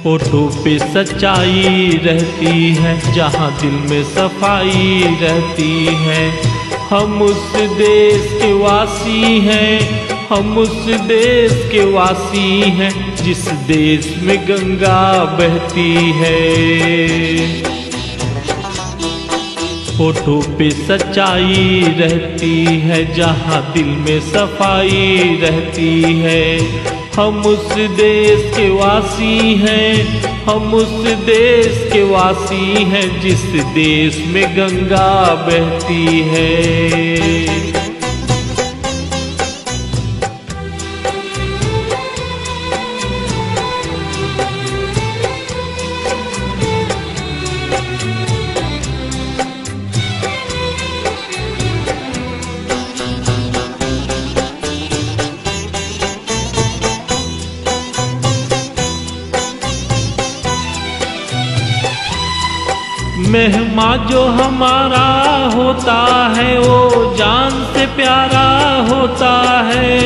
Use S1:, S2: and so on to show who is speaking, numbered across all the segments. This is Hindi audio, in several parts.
S1: होठों पे सच्चाई रहती है, जहाँ दिल में सफाई रहती है। हम उस देश के वासी हैं, हम उस देश के वासी हैं, जिस देश में गंगा बहती है। होठों पे सच्चाई रहती है, जहाँ दिल में सफाई रहती है। हम उस देश के वासी हैं, हम उस देश के वासी हैं, जिस देश में गंगा बहती है। मेहमा जो हमारा होता है, वो जान से प्यारा होता है।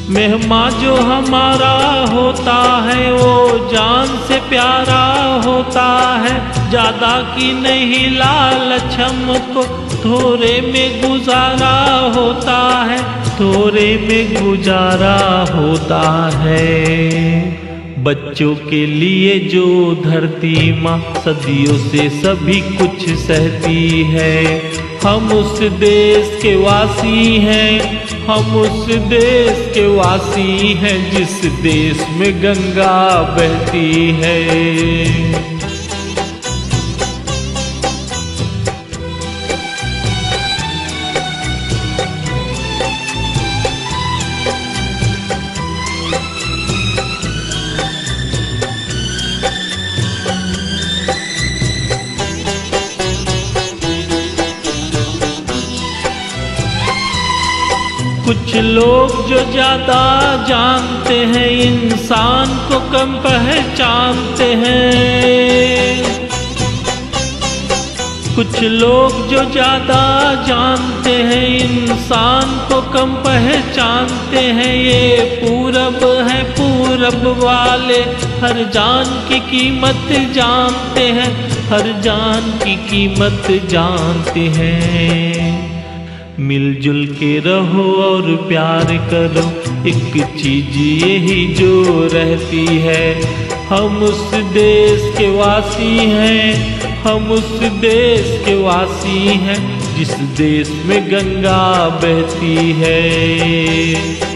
S1: मेहमा जो हमारा होता है, वो जान से प्यारा होता है। ज्यादा की नहीं लालच हमको, थोड़े में गुजारा होता है, थोड़े में गुजारा होता है। बच्चों के लिए जो धरती माँ सदियों से सभी कुछ सहती है। हम उस देश के वासी हैं, हम उस देश के वासी हैं, जिस देश में गंगा बहती है। कुछ लोग जो ज्यादा जानते हैं, इंसान को कम पहचानते हैं। कुछ लोग जो ज्यादा जानते हैं, इंसान को कम पहचानते हैं। ये पूरब है, पूरब वाले हर जान की कीमत जानते हैं, हर जान की कीमत जानते हैं। मिलजुल के रहो और प्यार करो, एक चीज यही जो रहती है। हम उस देश के वासी हैं, हम उस देश के वासी हैं, जिस देश में गंगा बहती है।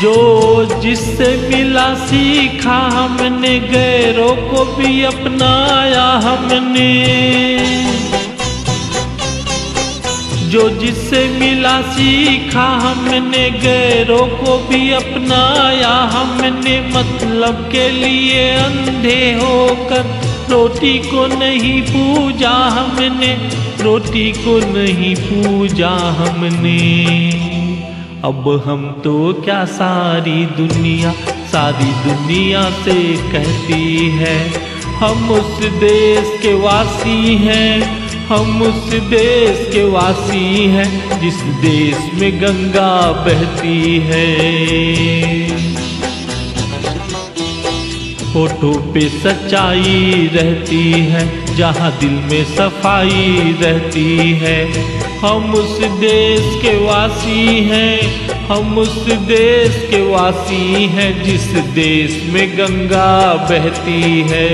S1: जो जिससे मिला सीखा हमने, गैरों को भी अपनाया हमने। जो जिससे मिला सीखा हमने, गैरों को भी अपनाया हमने। मतलब के लिए अंधे होकर रोटी को नहीं पूजा हमने, रोटी को नहीं पूजा हमने। अब हम तो क्या सारी दुनिया से कहती है। हम उस देश के वासी हैं, हम उस देश के वासी हैं, जिस देश में गंगा बहती है। होठों पे सच्चाई रहती है, जहाँ दिल में सफाई रहती है। हम उस देश के वासी हैं, हम उस देश के वासी हैं, जिस देश में गंगा बहती है।